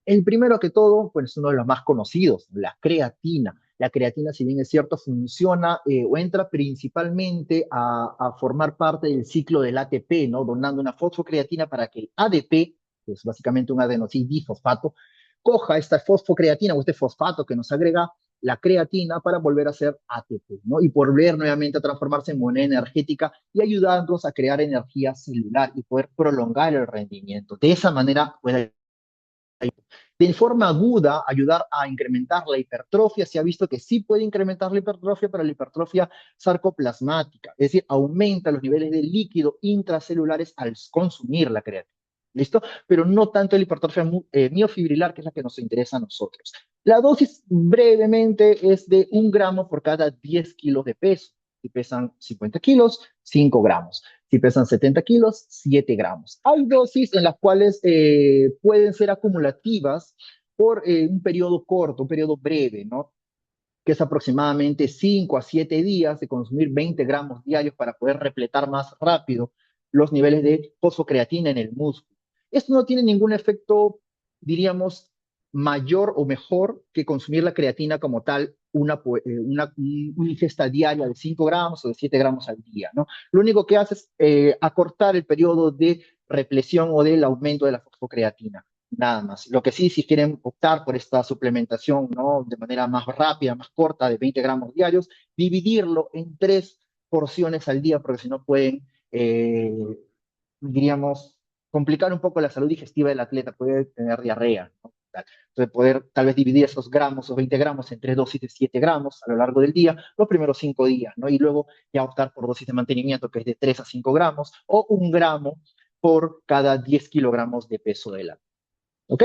El primero que todo, pues es uno de los más conocidos, la creatina. La creatina, si bien es cierto, funciona o entra principalmente a formar parte del ciclo del ATP, ¿no? Donando una fosfocreatina para que el ADP, que es básicamente un adenosín difosfato, coja esta fosfocreatina o este fosfato que nos agrega la creatina para volver a hacer ATP, ¿no? Y volver nuevamente a transformarse en moneda energética y ayudarnos a crear energía celular y poder prolongar el rendimiento. De esa manera puede de forma aguda ayudar a incrementar la hipertrofia. Se ha visto que sí puede incrementar la hipertrofia, pero la hipertrofia sarcoplasmática, es decir, aumenta los niveles de líquido intracelulares al consumir la creatina. ¿Listo? Pero no tanto la hipertrofia miofibrilar, que es la que nos interesa a nosotros. La dosis brevemente es de 1 gramo por cada 10 kilos de peso. Si pesan 50 kilos, 5 gramos. Si pesan 70 kilos, 7 gramos. Hay dosis en las cuales pueden ser acumulativas por un periodo corto, un periodo breve, ¿no? Que es aproximadamente 5 a 7 días de consumir 20 gramos diarios para poder repletar más rápido los niveles de fosfocreatina en el músculo. Esto no tiene ningún efecto, diríamos, mayor o mejor que consumir la creatina como tal, una ingesta diaria de 5 gramos o de 7 gramos al día, ¿no? Lo único que hace es acortar el periodo de represión o del aumento de la fosfocreatina. Nada más. Lo que sí, si quieren optar por esta suplementación, ¿no? De manera más rápida, más corta, de 20 gramos diarios, dividirlo en 3 porciones al día, porque si no pueden, diríamos, complicar un poco la salud digestiva del atleta, puede tener diarrea, ¿no? Entonces, poder tal vez dividir esos gramos o 20 gramos en 3 dosis de 7 gramos a lo largo del día, los primeros 5 días, ¿no? Y luego ya optar por dosis de mantenimiento, que es de 3 a 5 gramos, o 1 gramo por cada 10 kilogramos de peso del atleta. ¿Ok?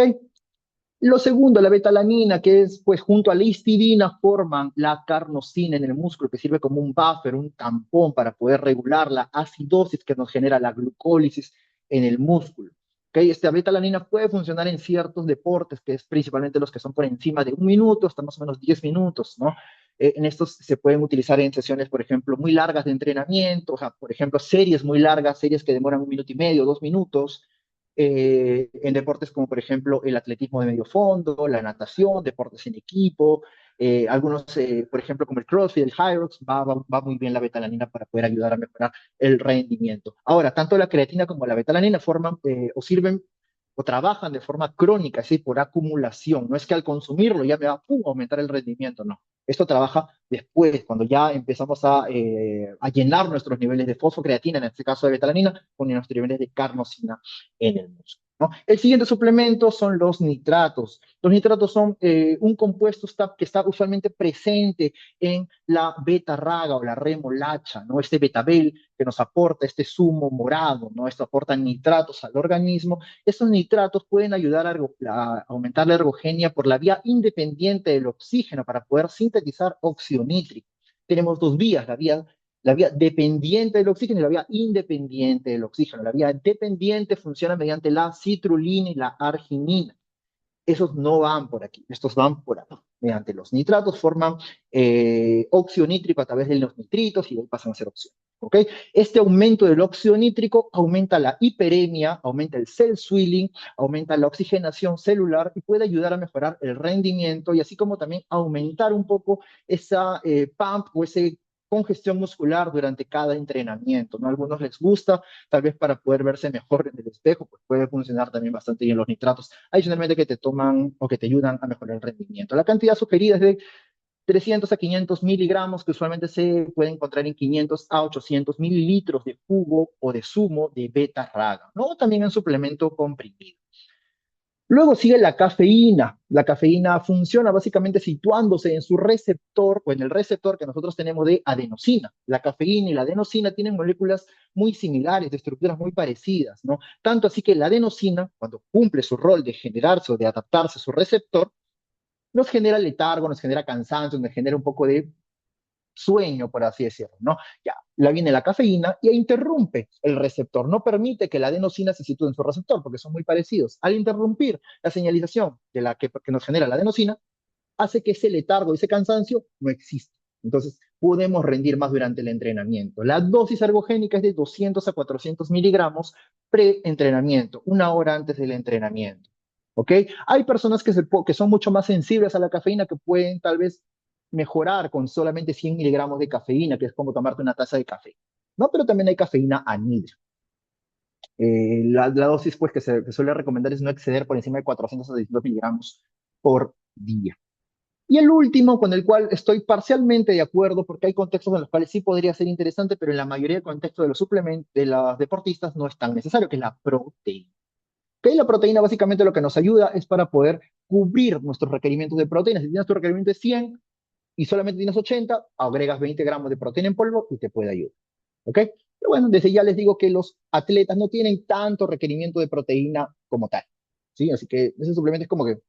Lo segundo, la betalanina, que es, pues, junto a la histidina, forman la carnosina en el músculo, que sirve como un buffer, un tampón para poder regular la acidosis que nos genera la glucólisis en el músculo. ¿Ok? Esta betalanina puede funcionar en ciertos deportes, que es principalmente los que son por encima de 1 minuto, hasta más o menos 10 minutos, ¿no? En estos se pueden utilizar en sesiones, por ejemplo, muy largas de entrenamiento, o sea, por ejemplo, series muy largas, series que demoran 1 minuto y medio, 2 minutos, en deportes como por ejemplo el atletismo de medio fondo, la natación, deportes en equipo, Algunos, por ejemplo, como el CrossFit, el Hyrox, va muy bien la betalanina para poder ayudar a mejorar el rendimiento. Ahora, tanto la creatina como la betalanina forman o sirven o trabajan de forma crónica, es decir, por acumulación. No es que al consumirlo ya me va ¡pum! A aumentar el rendimiento, no. Esto trabaja después, cuando ya empezamos a llenar nuestros niveles de fosfocreatina, en este caso de betalanina, con nuestros niveles de carnosina en el músculo, ¿no? El siguiente suplemento son los nitratos. Los nitratos son un compuesto que está usualmente presente en la beta-raga o la remolacha, ¿no? Este betabel que nos aporta este zumo morado, ¿no? Esto aporta nitratos al organismo. Estos nitratos pueden ayudar a aumentar la ergogenia por la vía independiente del oxígeno para poder sintetizar óxido nítrico. Tenemos dos vías, la vía dependiente del oxígeno y la vía independiente del oxígeno. La vía dependiente funciona mediante la citrulina y la arginina. Esos no van por aquí, estos van por acá. Mediante los nitratos forman óxido nítrico a través de los nitritos y de ahí pasan a ser óxido. ¿Ok? Este aumento del óxido nítrico aumenta la hiperemia, aumenta el cell swelling, aumenta la oxigenación celular y puede ayudar a mejorar el rendimiento y así como también aumentar un poco esa pump o ese congestión muscular durante cada entrenamiento, ¿no? A algunos les gusta, tal vez para poder verse mejor en el espejo, pues puede funcionar también bastante bien los nitratos, adicionalmente que te toman o que te ayudan a mejorar el rendimiento. La cantidad sugerida es de 300 a 500 miligramos, que usualmente se puede encontrar en 500 a 800 mililitros de jugo o de zumo de beta-raga, ¿no? También en suplemento comprimido. Luego sigue la cafeína. La cafeína funciona básicamente situándose en su receptor o en el receptor que nosotros tenemos de adenosina. La cafeína y la adenosina tienen moléculas muy similares, de estructuras muy parecidas, ¿no? Tanto así que la adenosina, cuando cumple su rol de generarse o de adaptarse a su receptor, nos genera letargo, nos genera cansancio, nos genera un poco de sueño, por así decirlo, ¿no? Ya, la viene la cafeína y interrumpe el receptor, no permite que la adenosina se sitúe en su receptor, porque son muy parecidos. Al interrumpir la señalización de la que nos genera la adenosina, hace que ese letargo, ese cansancio no exista. Entonces, podemos rendir más durante el entrenamiento. La dosis ergogénica es de 200 a 400 miligramos pre-entrenamiento, una hora antes del entrenamiento. ¿Ok? Hay personas que son mucho más sensibles a la cafeína que pueden tal vez mejorar con solamente 100 miligramos de cafeína, que es como tomarte una taza de café. ¿No? Pero también hay cafeína anhidra. La dosis pues, que suele recomendar es no exceder por encima de 400 a 600 miligramos por día. Y el último, con el cual estoy parcialmente de acuerdo, porque hay contextos en los cuales sí podría ser interesante, pero en la mayoría de contextos de los suplementos de los deportistas no es tan necesario, que es la proteína. ¿Okay? La proteína básicamente lo que nos ayuda es para poder cubrir nuestros requerimientos de proteína. Si tienes tu requerimiento de 100 y solamente tienes 80, agregas 20 gramos de proteína en polvo y te puede ayudar. ¿Ok? Pero bueno, desde ya les digo que los atletas no tienen tanto requerimiento de proteína como tal. ¿Sí? Así que ese suplemento es como que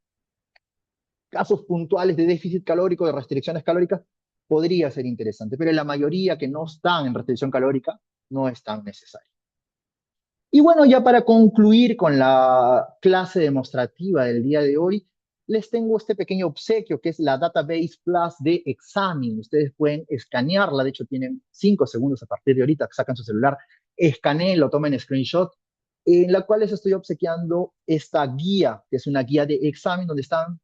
casos puntuales de déficit calórico, de restricciones calóricas, podría ser interesante, pero en la mayoría que no están en restricción calórica, no es tan necesario. Y bueno, ya para concluir con la clase demostrativa del día de hoy, les tengo este pequeño obsequio que es la Database Plus de Examine. Ustedes pueden escanearla, de hecho tienen 5 segundos a partir de ahorita, sacan su celular, escaneen, lo tomen screenshot, en la cual les estoy obsequiando esta guía, que es una guía de examen donde están,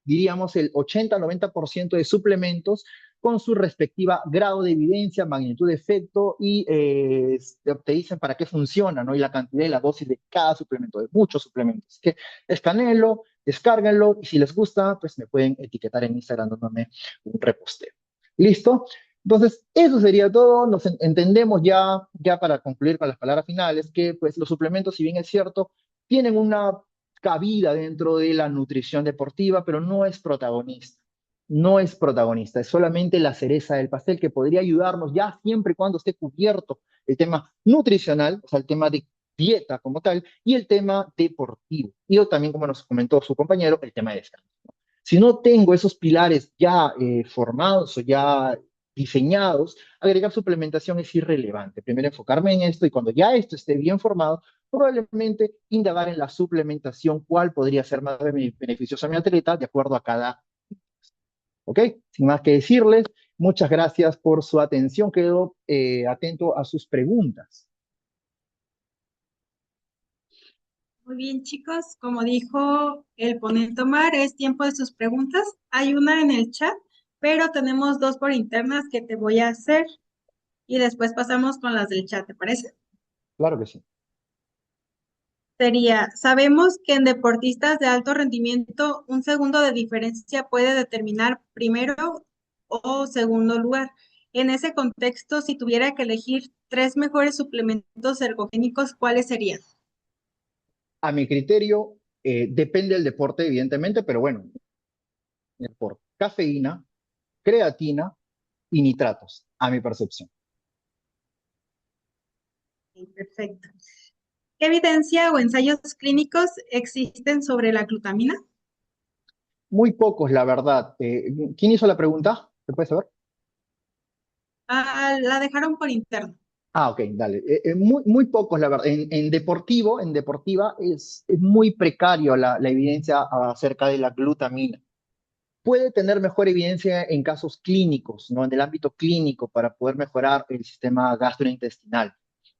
diríamos, el 80-90% de suplementos con su respectiva grado de evidencia, magnitud de efecto y te dicen para qué funciona, ¿no? Y la cantidad y la dosis de cada suplemento, de muchos suplementos. Que escaneenlo, descárguenlo y si les gusta, pues me pueden etiquetar en Instagram dándome un reposteo. ¿Listo? Entonces, eso sería todo. Nos entendemos ya para concluir con las palabras finales que pues los suplementos, si bien es cierto, tienen una cabida dentro de la nutrición deportiva, pero no es protagonista. No es protagonista, es solamente la cereza del pastel que podría ayudarnos ya siempre y cuando esté cubierto el tema nutricional, o sea, el tema de dieta como tal, y el tema deportivo. Y también, como nos comentó su compañero, el tema de descanso. Si no tengo esos pilares ya formados o ya diseñados, agregar suplementación es irrelevante. Primero enfocarme en esto y cuando ya esto esté bien formado, probablemente indagar en la suplementación, cuál podría ser más beneficioso a mi atleta de acuerdo a cada. ¿Ok? Sin más que decirles, muchas gracias por su atención. Quedo atento a sus preguntas. Muy bien, chicos. Como dijo el ponente Omar, es tiempo de sus preguntas. Hay una en el chat. pero tenemos dos por internas que te voy a hacer y después pasamos con las del chat, ¿te parece? Claro que sí. Sería, sabemos que en deportistas de alto rendimiento un segundo de diferencia puede determinar primero o segundo lugar. En ese contexto, si tuviera que elegir tres mejores suplementos ergogénicos, ¿cuáles serían? A mi criterio, depende del deporte, evidentemente, pero bueno, por cafeína, creatina y nitratos, a mi percepción. Ok, perfecto. ¿Qué evidencia o ensayos clínicos existen sobre la glutamina? Muy pocos, la verdad. ¿Quién hizo la pregunta? ¿Se puede saber? Ah, la dejaron por interno. Ah, ok, dale. Muy pocos, la verdad. En deportiva, es muy precario la evidencia acerca de la glutamina. Puede tener mejor evidencia en casos clínicos, ¿no? En el ámbito clínico para poder mejorar el sistema gastrointestinal.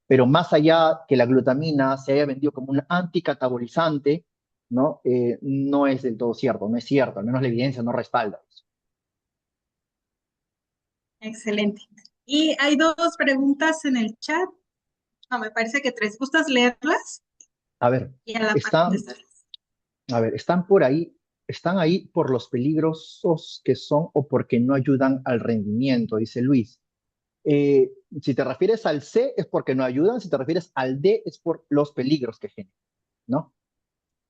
Pero más allá que la glutamina se haya vendido como un anticatabolizante, ¿no? No es del todo cierto, no es cierto, al menos la evidencia no respalda eso. Excelente. Y hay dos preguntas en el chat. No, me parece que tres. ¿Gustas leerlas? A ver, Y a la par están, contestarlas. a ver, están por ahí, están ahí por los peligrosos que son o porque no ayudan al rendimiento, dice Luis. Eh, si te refieres al C es porque no ayudan, si te refieres al D es por los peligros que generan, ¿no?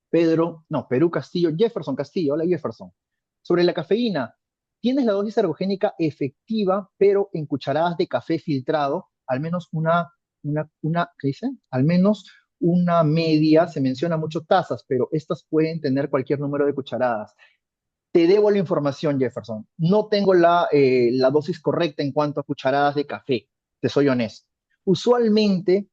Pedro, no, Perú Castillo, Jefferson Castillo, hola Jefferson. Sobre la cafeína, tienes la dosis ergogénica efectiva, pero en cucharadas de café filtrado, al menos ¿qué dice? Al menos una media, se menciona mucho tazas, pero estas pueden tener cualquier número de cucharadas. Te debo la información, Jefferson. No tengo la dosis correcta en cuanto a cucharadas de café, te soy honesto. Usualmente,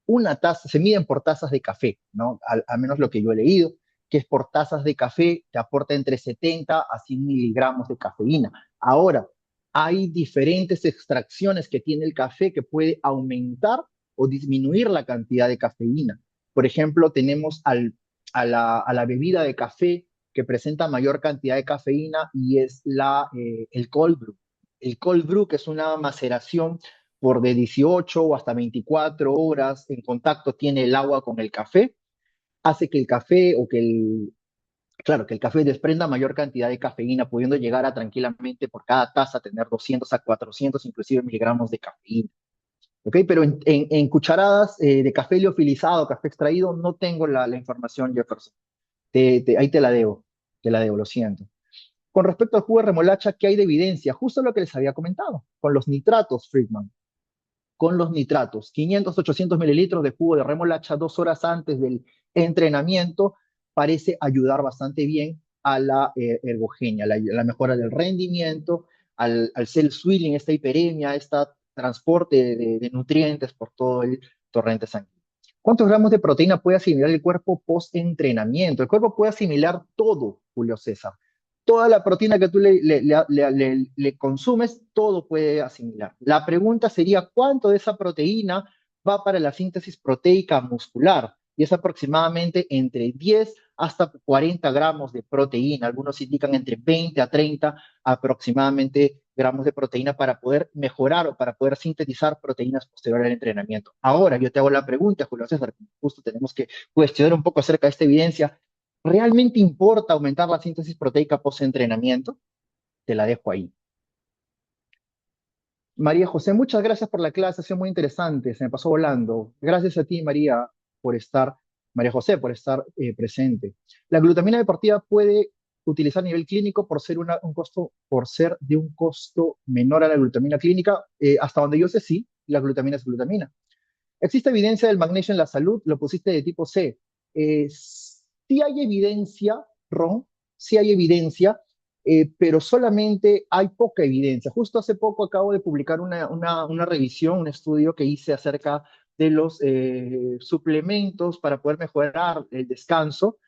una taza, se miden por tazas de café, ¿no? Al menos lo que yo he leído, que es por tazas de café, te aporta entre 70 a 100 miligramos de cafeína. Ahora, hay diferentes extracciones que tiene el café que puede aumentar o disminuir la cantidad de cafeína. Por ejemplo, tenemos a la bebida de café que presenta mayor cantidad de cafeína y es el cold brew. El cold brew, que es una maceración por de 18 o hasta 24 horas en contacto tiene el agua con el café, hace que el café o claro, que el café desprenda mayor cantidad de cafeína, pudiendo llegar a tranquilamente por cada taza tener 200 a 400 inclusive miligramos de cafeína. ¿Ok? Pero en cucharadas de café liofilizado, café extraído, no tengo la información, Jefferson. Ahí te la debo, lo siento. Con respecto al jugo de remolacha, ¿qué hay de evidencia? Justo lo que les había comentado, con los nitratos, Friedman. Con los nitratos, 500, 800 mililitros de jugo de remolacha 2 horas antes del entrenamiento parece ayudar bastante bien a la ergogenia, la mejora del rendimiento, al cell swilling, esta hiperemia, este transporte de nutrientes por todo el torrente sanguíneo. ¿Cuántos gramos de proteína puede asimilar el cuerpo post-entrenamiento? El cuerpo puede asimilar todo, Julio César. Toda la proteína que tú le consumes, todo puede asimilar. La pregunta sería, ¿cuánto de esa proteína va para la síntesis proteica muscular? Y es aproximadamente entre 10 hasta 40 gramos de proteína. Algunos indican entre 20 a 30 aproximadamente gramos de proteína para poder mejorar o para poder sintetizar proteínas posterior al entrenamiento. Ahora yo te hago la pregunta, Julio César, justo tenemos que cuestionar un poco acerca de esta evidencia. ¿Realmente importa aumentar la síntesis proteica post-entrenamiento? Te la dejo ahí. María José, muchas gracias por la clase, ha sido muy interesante, se me pasó volando. Gracias a ti, María José, por estar presente. La glutamina deportiva puede utilizar a nivel clínico por ser de un costo menor a la glutamina clínica. Hasta donde yo sé, sí, la glutamina es glutamina. ¿Existe evidencia del magnesio en la salud? Lo pusiste de tipo C. Sí hay evidencia, Ron, sí hay evidencia, pero solamente hay poca evidencia. Justo hace poco acabo de publicar una revisión, un estudio que hice acerca de los suplementos para poder mejorar el descanso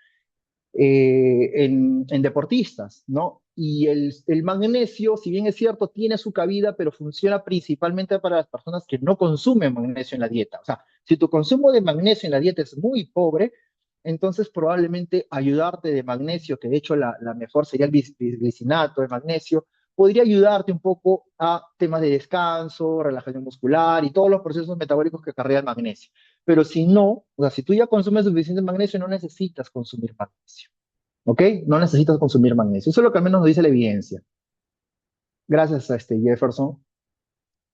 en deportistas, ¿no? Y el magnesio, si bien es cierto, tiene su cabida, pero funciona principalmente para las personas que no consumen magnesio en la dieta. O sea, si tu consumo de magnesio en la dieta es muy pobre, entonces probablemente ayudarte de magnesio, que de hecho la mejor sería el bisglicinato de magnesio, podría ayudarte un poco a temas de descanso, relajación muscular y todos los procesos metabólicos que acarrea el magnesio. Pero si no, o sea, si tú ya consumes suficiente magnesio, no necesitas consumir magnesio, ¿ok? No necesitas consumir magnesio. Eso es lo que al menos nos dice la evidencia. Gracias a este Jefferson.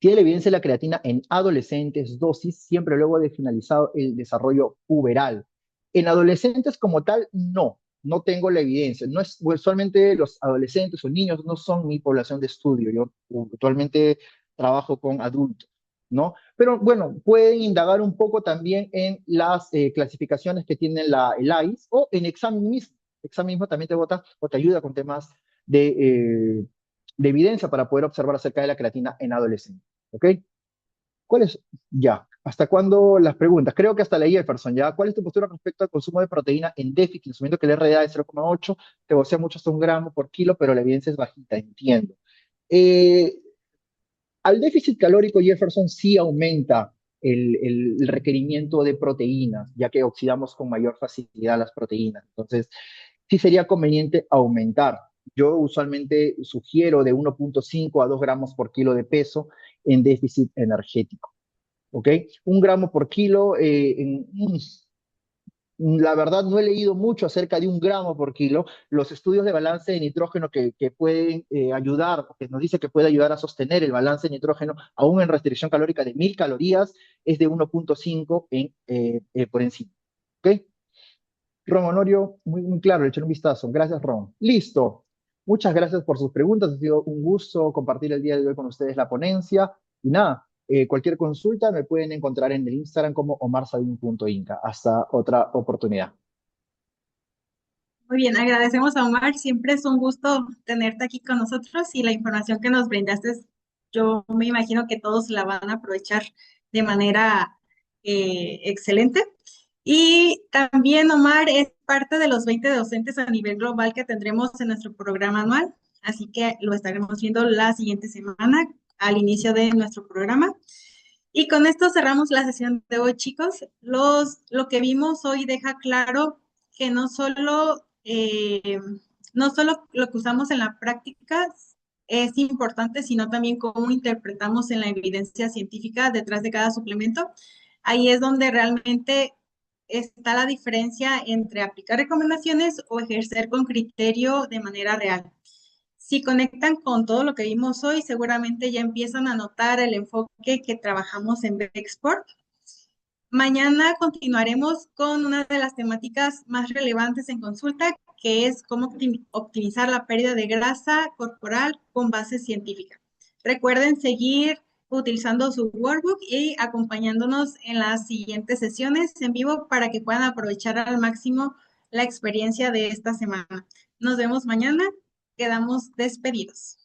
Tiene la evidencia de la creatina en adolescentes, dosis, siempre luego de finalizado el desarrollo puberal. En adolescentes como tal, no tengo la evidencia. No es, usualmente los adolescentes o niños no son mi población de estudio. Yo actualmente trabajo con adultos, ¿no? Pero bueno, pueden indagar un poco también en las clasificaciones que tiene el AIS o en examen mismo. Examen mismo también te vota o te ayuda con temas de evidencia para poder observar acerca de la creatina en adolescentes. ¿Ok? ¿Cuál es? Ya. ¿Hasta cuándo las preguntas? Creo que hasta leí Jefferson, ¿ya? ¿Cuál es tu postura respecto al consumo de proteína en déficit? Asumiendo que el RDA es 0,8, te vocea mucho hasta un gramo por kilo, pero la evidencia es bajita, entiendo. Eh, Al déficit calórico, Jefferson sí aumenta el requerimiento de proteínas, ya que oxidamos con mayor facilidad las proteínas. Entonces, sí sería conveniente aumentar. Yo usualmente sugiero de 1,5 a 2 gramos por kilo de peso en déficit energético. ¿Ok? Un gramo por kilo, la verdad no he leído mucho acerca de un gramo por kilo. Los estudios de balance de nitrógeno que pueden ayudar, que nos dice que puede ayudar a sostener el balance de nitrógeno aún en restricción calórica de 1.000 calorías, es de 1,5 por encima. ¿Ok? Ron Honorio, muy claro, le eché un vistazo. Gracias, Ron. Listo. Muchas gracias por sus preguntas. Ha sido un gusto compartir el día de hoy con ustedes la ponencia. Y nada, cualquier consulta me pueden encontrar en el Instagram como omarsadin.inca. Hasta otra oportunidad. Muy bien, agradecemos a Omar. Siempre es un gusto tenerte aquí con nosotros y la información que nos brindaste, yo me imagino que todos la van a aprovechar de manera excelente. Y también Omar es parte de los 20 docentes a nivel global que tendremos en nuestro programa anual, así que lo estaremos viendo la siguiente semana al inicio de nuestro programa. Y con esto cerramos la sesión de hoy, chicos. Lo que vimos hoy deja claro que no solo lo que usamos en la práctica es importante, sino también cómo interpretamos en la evidencia científica detrás de cada suplemento. Ahí es donde realmente está la diferencia entre aplicar recomendaciones o ejercer con criterio de manera real. Si conectan con todo lo que vimos hoy, seguramente ya empiezan a notar el enfoque que trabajamos en Bexport. Mañana continuaremos con una de las temáticas más relevantes en consulta, que es cómo optimizar la pérdida de grasa corporal con base científica. Recuerden seguir utilizando su workbook y acompañándonos en las siguientes sesiones en vivo para que puedan aprovechar al máximo la experiencia de esta semana. Nos vemos mañana. Quedamos despedidos.